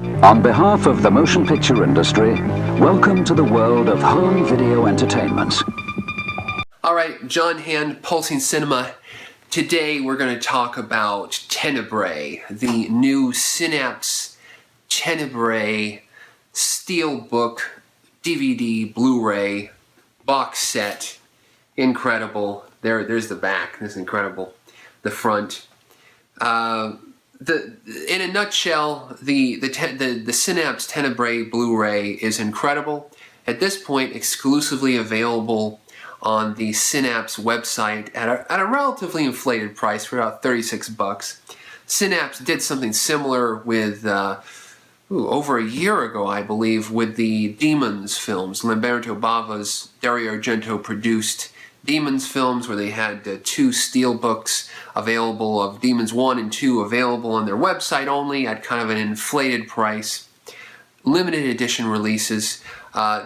On behalf of the motion picture industry, welcome to the world of home video entertainment. Alright, John Hand, Pulsing Cinema. Today we're going to talk about Tenebrae, the new Synapse Tenebrae Steelbook DVD Blu-Ray box set. Incredible. There's the back. This is incredible. The front. In a nutshell, the Synapse Tenebrae Blu-ray is incredible. At this point, exclusively available on the Synapse website at a relatively inflated price for about 36 bucks. Synapse did something similar with over a year ago, I believe, with the Demons films. Lamberto Bava's Dario Argento produced Demons films, where they had two steelbooks available of Demons 1 and 2 available on their website only at kind of an inflated price. Limited edition releases.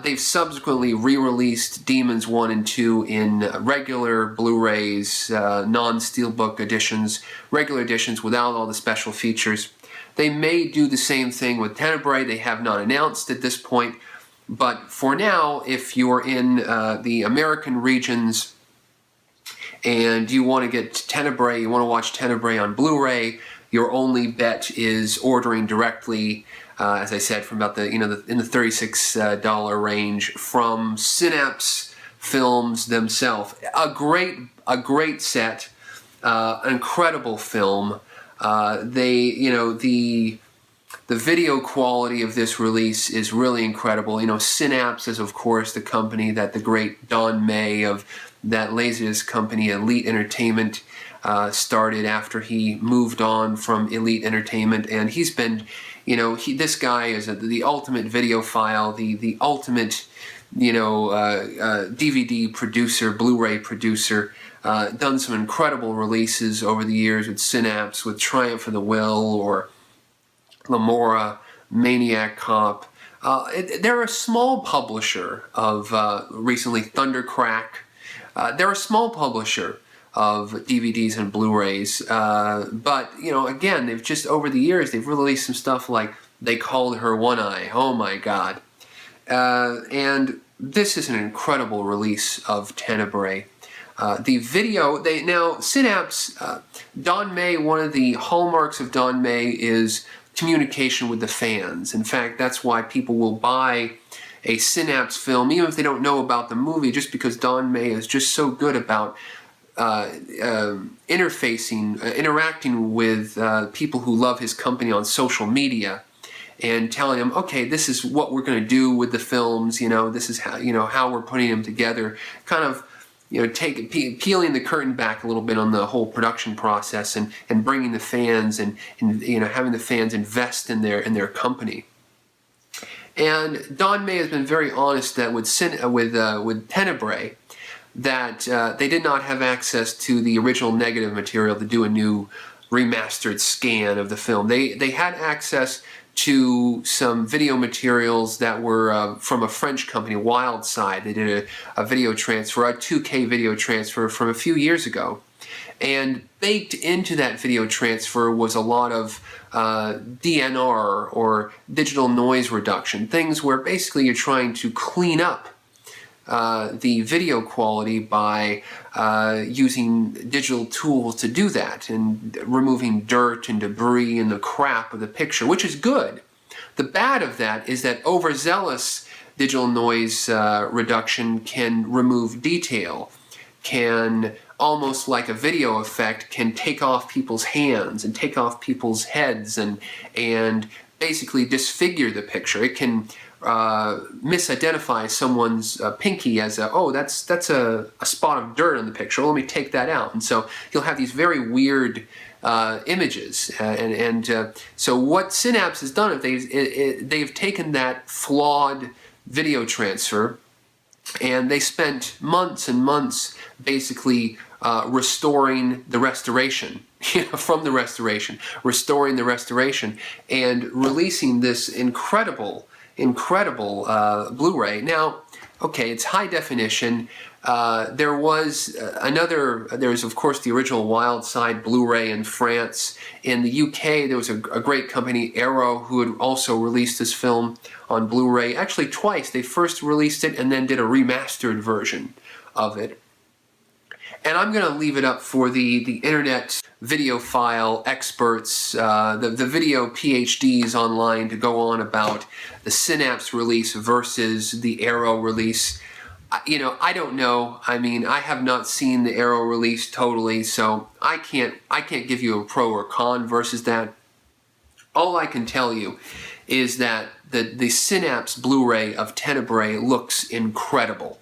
They've subsequently re-released Demons 1 and 2 in regular Blu-rays, non-steelbook editions, regular editions without all the special features. They may do the same thing with Tenebrae. They have not announced at this point. But for now, if you're in the American regions and you want to get Tenebrae, you want to watch Tenebrae on Blu-ray, your only bet is ordering directly, as I said, from about in the $36 range from Synapse Films themselves. A great set, incredible film. The video quality of this release is really incredible. Synapse is, of course, the company that the great Don May of that Laserdisc company, Elite Entertainment, started after he moved on from Elite Entertainment. And he's been, this guy is the ultimate videophile, the ultimate, DVD producer, Blu-ray producer. Done some incredible releases over the years with Synapse, with Triumph of the Will, or Lamora, Maniac Cop. They're a small publisher of, recently, Thundercrack. They're a small publisher of DVDs and Blu-rays. But, again, they've just, over the years, they've released some stuff like They Called Her One Eye. Oh my God. And this is an incredible release of Tenebrae. The video, Synapse, Don May, one of the hallmarks of Don May is communication with the fans. In fact, that's why people will buy a Synapse film, even if they don't know about the movie, just because Don May is just so good about interacting with people who love his company on social media, and telling them, okay, this is what we're going to do with the films, this is how we're putting them together, kind of peeling the curtain back a little bit on the whole production process, and bringing the fans and having the fans invest in their company. And Don May has been very honest that with Tenebrae, that they did not have access to the original negative material to do a new remastered scan of the film. They had access to some video materials that were from a French company, Wildside. They did a video transfer, a 2K video transfer from a few years ago. And baked into that video transfer was a lot of DNR, or digital noise reduction, things where basically you're trying to clean up the video quality by using digital tools to do that, and removing dirt and debris and the crap of the picture, which is good. The bad of that is that overzealous digital noise reduction can remove detail, can, almost like a video effect, can take off people's hands and take off people's heads and basically disfigure the picture. It can misidentify someone's pinky as that's a spot of dirt in the picture. Let me take that out. And so you'll have these very weird images. So what Synapse has done, they've taken that flawed video transfer, and they spent months and months basically restoring the restoration, from the restoration, restoring the restoration, and releasing this incredible Blu-ray. Now, okay, it's high definition. There was there's of course the original Wild Side Blu-ray in France. In the UK, there was a great company, Arrow, who had also released this film on Blu-ray, actually twice. They first released it and then did a remastered version of it. And I'm going to leave it up for the internet videophile experts, the video PhDs online to go on about the Synapse release versus the Arrow release. You know, I don't know. I mean, I have not seen the Arrow release totally, so I can't give you a pro or con versus that. All I can tell you is that the Synapse Blu-ray of Tenebrae looks incredible.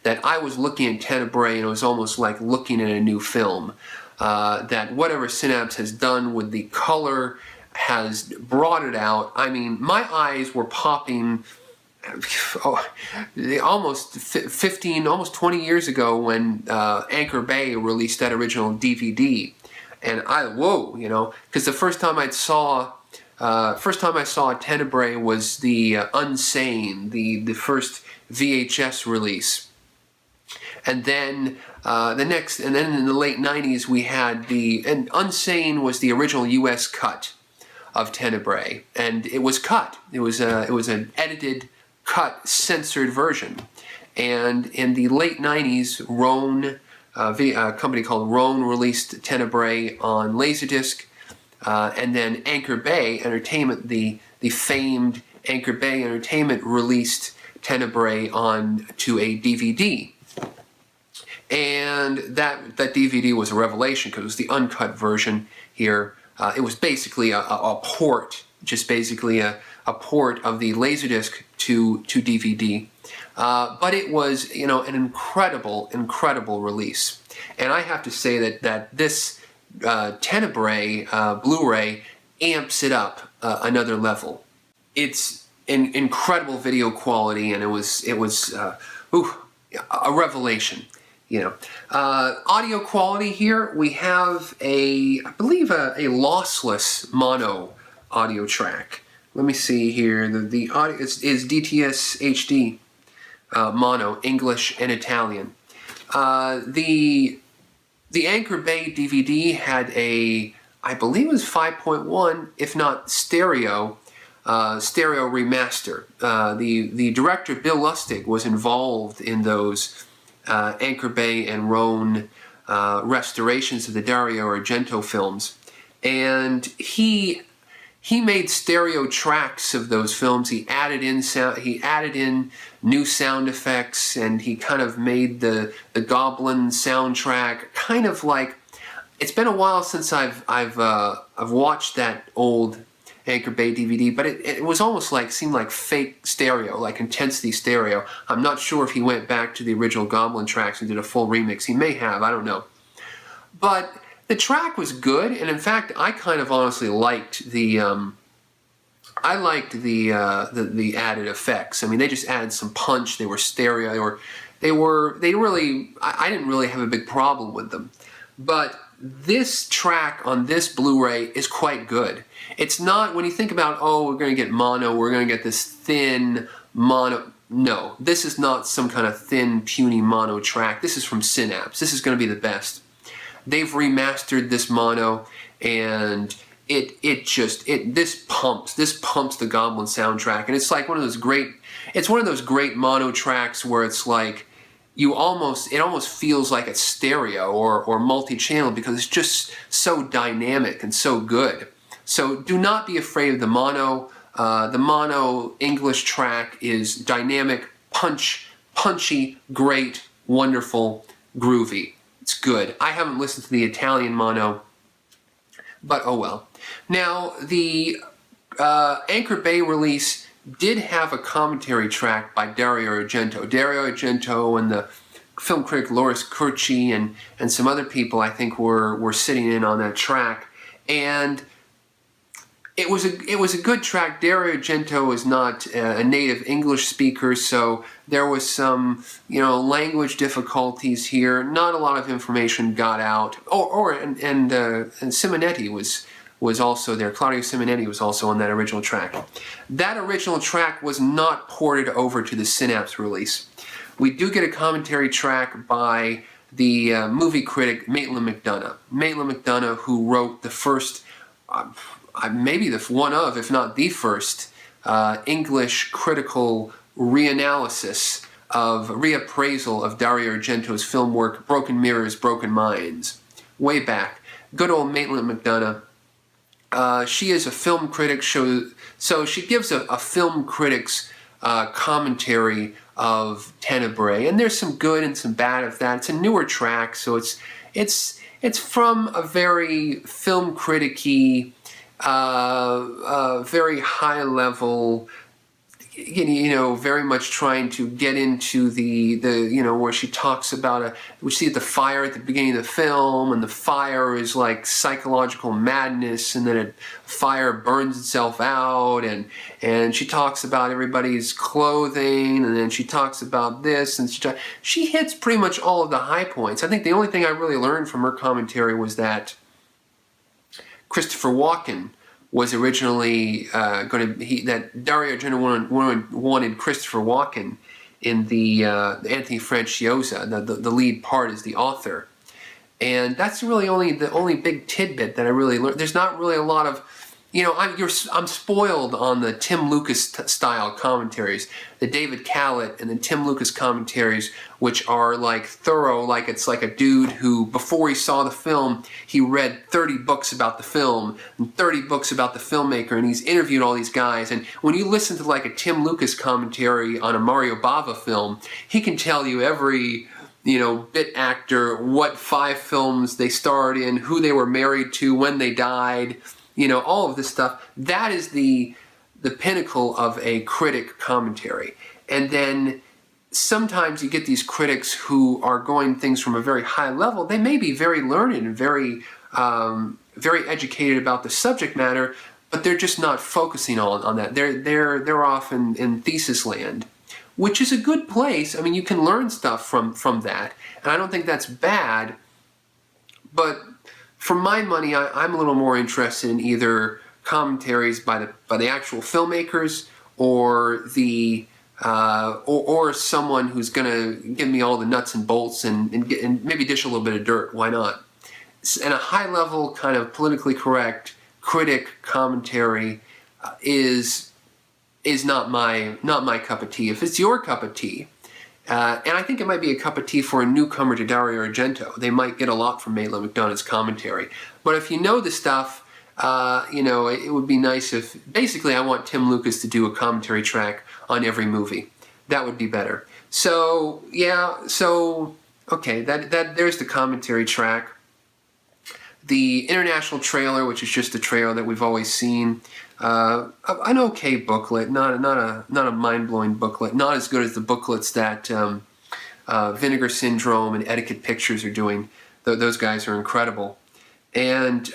That I was looking at Tenebrae and it was almost like looking at a new film. That whatever Synapse has done with the color has brought it out. I mean, my eyes were popping almost 15, almost 20 years ago when Anchor Bay released that original DVD. And whoa, you know, because the first time I saw Tenebrae was the Unsane, the first VHS release. And then and then in the late 90s we had and Unsane was the original US cut of Tenebrae, and it was cut. It was an edited, cut, censored version. And in the late 90s, a company called Roan released Tenebrae on Laserdisc, and then Anchor Bay Entertainment, the famed Anchor Bay Entertainment, released Tenebrae to a DVD. And that DVD was a revelation because it was the uncut version here. It was basically a port, just basically a port of the Laserdisc to DVD. But it was, you know, an incredible release. And I have to say that this Tenebrae Blu-ray amps it up another level. It's an incredible video quality, and it was a revelation. You know, audio quality here, we have I believe a lossless mono audio track. Let me see here. The audio is DTS HD mono, English and Italian. The Anchor Bay DVD had I believe it was 5.1, if not stereo remaster. The director Bill Lustig was involved in those Anchor Bay and Roan restorations of the Dario Argento films, and he made stereo tracks of those films. He added in new sound effects, and he kind of made the Goblin soundtrack kind of like. It's been a while since I've watched that old Anchor Bay DVD, but it was almost seemed like fake stereo, like intensity stereo. I'm not sure if he went back to the original Goblin tracks and did a full remix. He may have, I don't know. But the track was good, and in fact, I kind of honestly liked the added effects. I mean, they just added some punch. They were stereo. I didn't really have a big problem with them. But this track on this Blu-ray is quite good. It's not, when you think about, oh, we're going to get mono, we're going to get this thin mono. No, this is not some kind of thin, puny mono track. This is from Synapse. This is going to be the best. They've remastered this mono, and this pumps the Goblin soundtrack, and it's like one of those great mono tracks where it's like it almost feels like it's stereo or multi-channel because it's just so dynamic and so good. So do not be afraid of the mono. The mono English track is dynamic, punchy, great, wonderful, groovy. It's good. I haven't listened to the Italian mono, but oh well. Now, the Anchor Bay release did have a commentary track by Dario Argento. Dario Argento and the film critic Loris Curci and some other people, I think, were sitting in on that track. And it was a good track. Dario Argento is not a native English speaker, so there was some language difficulties here. Not a lot of information got out. And Simonetti was also there. Claudio Simonetti was also on that original track. That original track was not ported over to the Synapse release. we do get a commentary track by the movie critic Maitland McDonough. Maitland McDonough, who wrote the first, maybe the one of, if not the first, English critical reappraisal of Dario Argento's film work, Broken Mirrors, Broken Minds, way back. Good old Maitland McDonough. She is a film critic, so she gives a film critic's commentary of Tenebre, and there's some good and some bad of that. It's a newer track, so it's from a very film critic-y, very high level, very much trying to get into the where she talks about we see the fire at the beginning of the film, and the fire is like psychological madness, and then fire burns itself out, and she talks about everybody's clothing, and then she talks about this, and she hits pretty much all of the high points. I think the only thing I really learned from her commentary was that Christopher Walken was originally that Dario Argento wanted Christopher Walken in the Anthony Franciosa, the lead part as the author, and that's really the only big tidbit that I really learned. There's not really a lot of, I'm spoiled on the Tim Lucas style commentaries, the David Callett and the Tim Lucas commentaries, which are like thorough, like it's like a dude who, before he saw the film, he read 30 books about the film and 30 books about the filmmaker, and he's interviewed all these guys. And when you listen to like a Tim Lucas commentary on a Mario Bava film, he can tell you every bit actor, what 5 films they starred in, who they were married to, when they died, all of this stuff. That is the pinnacle of a critic commentary. And then sometimes you get these critics who are going things from a very high level. They may be very learned and very educated about the subject matter, but they're just not focusing on that. They're off in thesis land, which is a good place. I mean, you can learn stuff from that, and I don't think that's bad. But for my money, I'm a little more interested in either commentaries by the actual filmmakers, or or someone who's going to give me all the nuts and bolts and maybe dish a little bit of dirt. Why not? And a high level kind of politically correct critic commentary is not my cup of tea. If it's your cup of tea, and I think it might be a cup of tea for a newcomer to Dario Argento, they might get a lot from Maitland McDonough's commentary. But if you know the stuff, it would be nice if, basically, I want Tim Lucas to do a commentary track on every movie. That would be better. So yeah, okay, that there's the commentary track. The international trailer, which is just a trailer that we've always seen, an okay booklet, not a mind-blowing booklet, not as good as the booklets that Vinegar Syndrome and Etiquette Pictures are doing. Those guys are incredible. And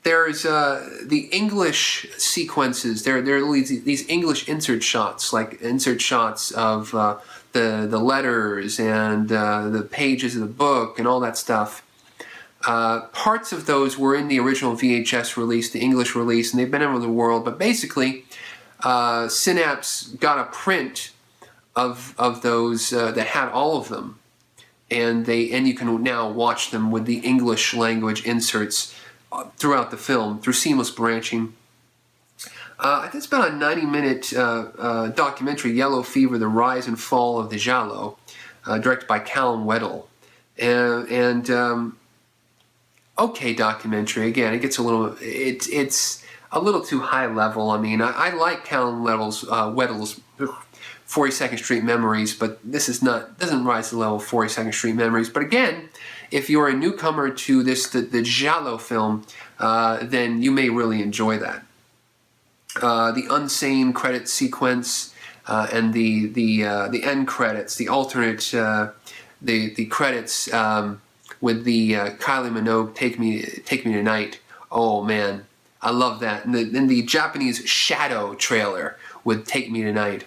there's the English sequences. There are these English insert shots, like insert shots of the letters and the pages of the book and all that stuff. Parts of those were in the original VHS release, the English release, and they've been over the world. But basically, Synapse got a print of those that had all of them, and you can now watch them with the English language inserts throughout the film through seamless branching. It's about a 90-minute documentary, Yellow Fever: The Rise and Fall of the Giallo, directed by Callum Weddle, and okay documentary. Again, it gets it's a little too high level. I mean, I like Callum Weddle's 42nd Street Memories, but this doesn't rise to the level of 42nd Street Memories. But again, if you're a newcomer to the Giallo film, then you may really enjoy that. The unsane credit sequence and the end credits, the alternate the credits. With the Kylie Minogue "Take Me Tonight." Oh man, I love that. And the Japanese Shadow trailer with "Take Me Tonight."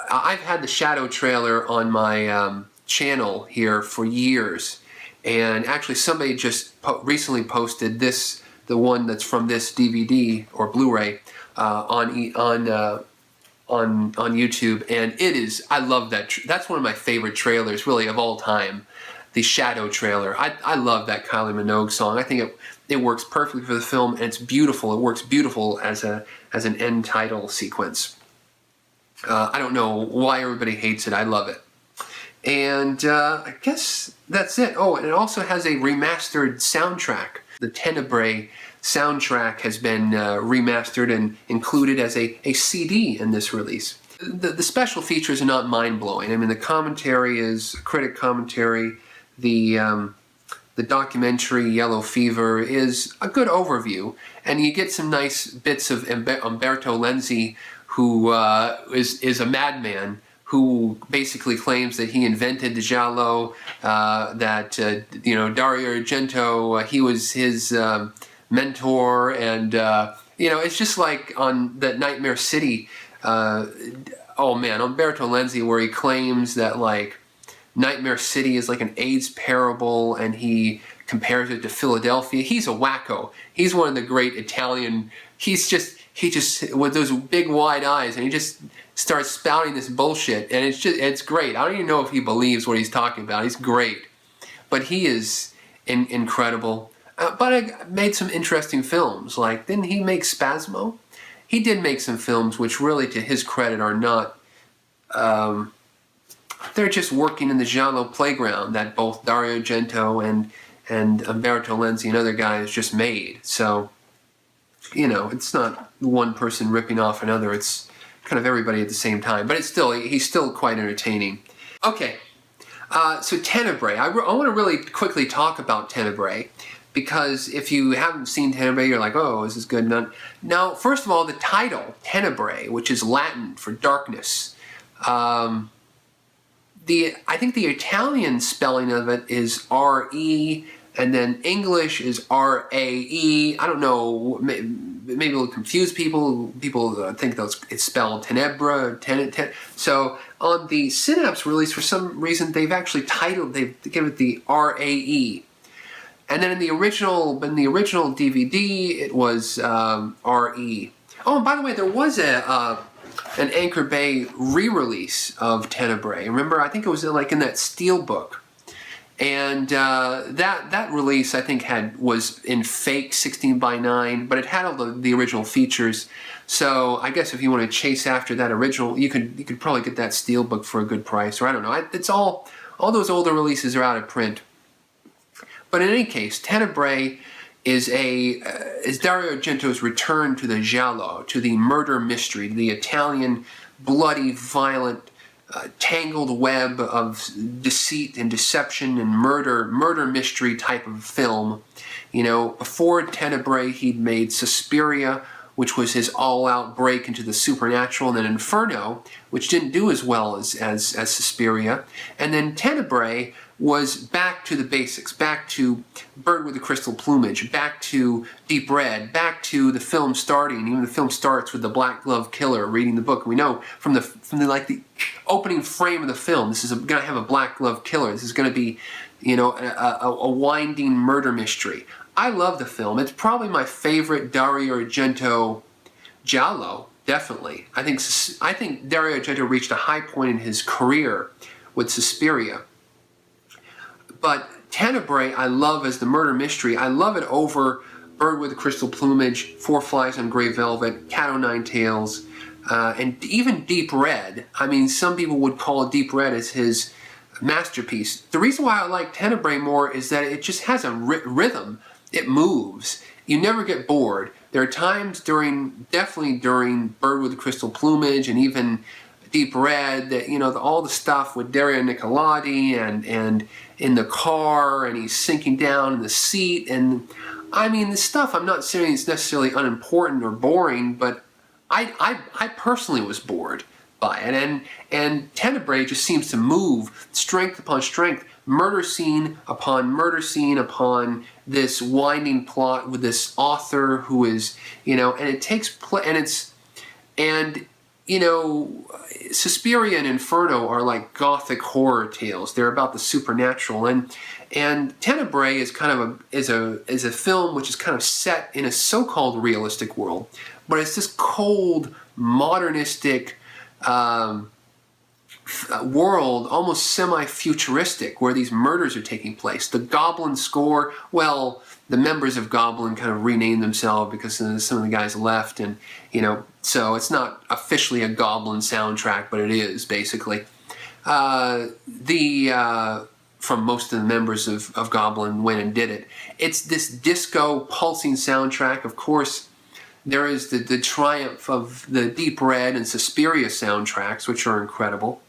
I've had the Shadow trailer on my channel here for years, and actually somebody just recently posted the one that's from this DVD or Blu-ray on on YouTube, and it is, I love that. That's one of my favorite trailers, really, of all time. The Shadow trailer. I love that Kylie Minogue song. I think it works perfectly for the film, and it's beautiful. It works beautiful as an end title sequence. I don't know why everybody hates it. I love it. And I guess that's it. Oh, and it also has a remastered soundtrack. The Tenebre soundtrack has been remastered and included as a CD in this release. The special features are not mind-blowing. I mean, the commentary is critic commentary. The documentary Yellow Fever is a good overview, and you get some nice bits of Umberto Lenzi, who is a madman, who basically claims that he invented the giallo, that Dario Argento, he was his mentor, and it's just like on that Nightmare City. Oh man, Umberto Lenzi, where he claims that like Nightmare City is like an AIDS parable, and he compares it to Philadelphia. He's a wacko. He's one of the great Italian. He just with those big wide eyes, and he just starts spouting this bullshit, and it's great. I don't even know if he believes what he's talking about. He's great, but he is incredible. But I made some interesting films. Like, didn't he make Spasmo? He did make some films which really, to his credit, are not. They're just working in the giallo playground that both Dario Argento and Umberto Lenzi and other guys just made. So, it's not one person ripping off another. It's kind of everybody at the same time. But he's still quite entertaining. Okay, so Tenebrae. I want to really quickly talk about Tenebrae, because if you haven't seen Tenebrae, you're like, oh, this is good. Now, first of all, the title, Tenebrae, which is Latin for darkness. I think the Italian spelling of it is R-E, and then English is R-A-E. I don't know, maybe it'll confuse people. People think it's spelled Tenebre, So on the Synapse release, for some reason, they've given it the R-A-E. And then in the original DVD, it was R-E. Oh, and by the way, there was an Anchor Bay re-release of Tenebrae. Remember, I think it was like in that Steelbook, and that release I think was in fake 16:9, but it had all the original features. So I guess if you want to chase after that original, you could probably get that Steelbook for a good price, or I don't know. It's all those older releases are out of print. But in any case, Tenebrae is Dario Argento's return to the giallo, to the murder mystery, the Italian bloody, violent, tangled web of deceit and deception and murder mystery type of film. Before Tenebrae, he'd made Suspiria, which was his all-out break into the supernatural, and then Inferno, which didn't do as well as Suspiria, and then Tenebrae was back to the basics, back to Bird with the Crystal Plumage, back to Deep Red, back to the film starting. Even the film starts with the black glove killer reading the book. We know from the opening frame of the film, this is going to have a black glove killer. This is going to be, a winding murder mystery. I love the film. It's probably my favorite Dario Argento giallo, definitely. I think Dario Argento reached a high point in his career with Suspiria. But Tenebrae, I love as the murder mystery. I love it over Bird with the Crystal Plumage, Four Flies on Grey Velvet, Cat o' Nine Tails, and even Deep Red. I mean, some people would call Deep Red as his masterpiece. The reason why I like Tenebrae more is that it just has a rhythm. It moves. You never get bored. There are times definitely during Bird with the Crystal Plumage and even Deep Red, that all the stuff with Dario Nicolodi and in the car, and he's sinking down in the seat, and I mean, the stuff, I'm not saying it's necessarily unimportant or boring, but I personally was bored by it, and Tenebrae just seems to move strength upon strength, murder scene upon this winding plot with this author who is, and it takes place, and Suspiria and Inferno are like gothic horror tales. They're about the supernatural, and Tenebrae is kind of a film which is kind of set in a so-called realistic world, but it's this cold, modernistic, world, almost semi-futuristic, where these murders are taking place. The Goblin score, well, the members of Goblin kind of renamed themselves because some of the guys left, and so it's not officially a Goblin soundtrack, but it is basically. From most of the members of Goblin went and did it. It's this disco pulsing soundtrack. Of course, there is the triumph of the Deep Red and Suspiria soundtracks, which are incredible.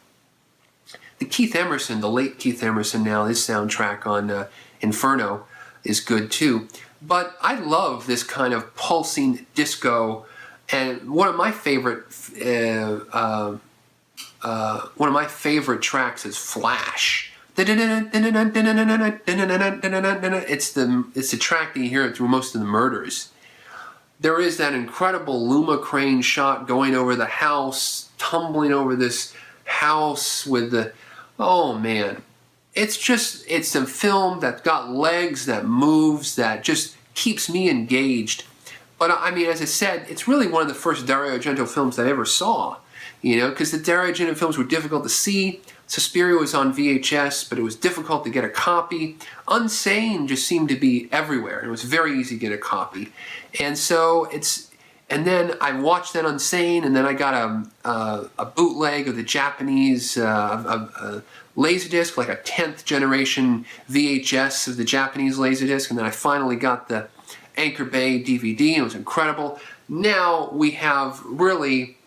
The Keith Emerson, the late Keith Emerson now, his soundtrack on Inferno is good too. But I love this kind of pulsing disco, and one of my favorite tracks is Flash. It's the track that you hear through most of the murders. There is that incredible Luma crane shot going over the house, tumbling over this house with the, oh man. It's a film that's got legs, that moves, that just keeps me engaged. But I mean, as I said, it's really one of the first Dario Argento films I ever saw, because the Dario Argento films were difficult to see. Suspiria was on VHS, but it was difficult to get a copy. Unsane just seemed to be everywhere. It was very easy to get a copy. And so and then I watched that Unsane, and then I got a bootleg of the Japanese Laserdisc, like a 10th generation VHS of the Japanese Laserdisc, and then I finally got the Anchor Bay DVD, and it was incredible. Now we have really,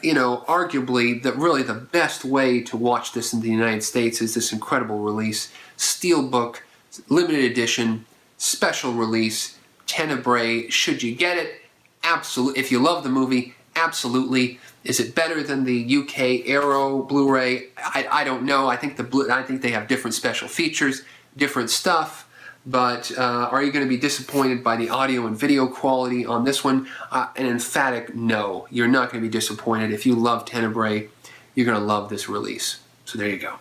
arguably the best way to watch this in the United States is this incredible release, Steelbook, limited edition, special release, Tenebrae. Should you get it? Absolutely. If you love the movie, absolutely. Is it better than the UK Arrow Blu-ray? I don't know. I think they have different special features, different stuff. But are you going to be disappointed by the audio and video quality on this one? An emphatic no. You're not going to be disappointed. If you love Tenebrae, you're going to love this release. So there you go.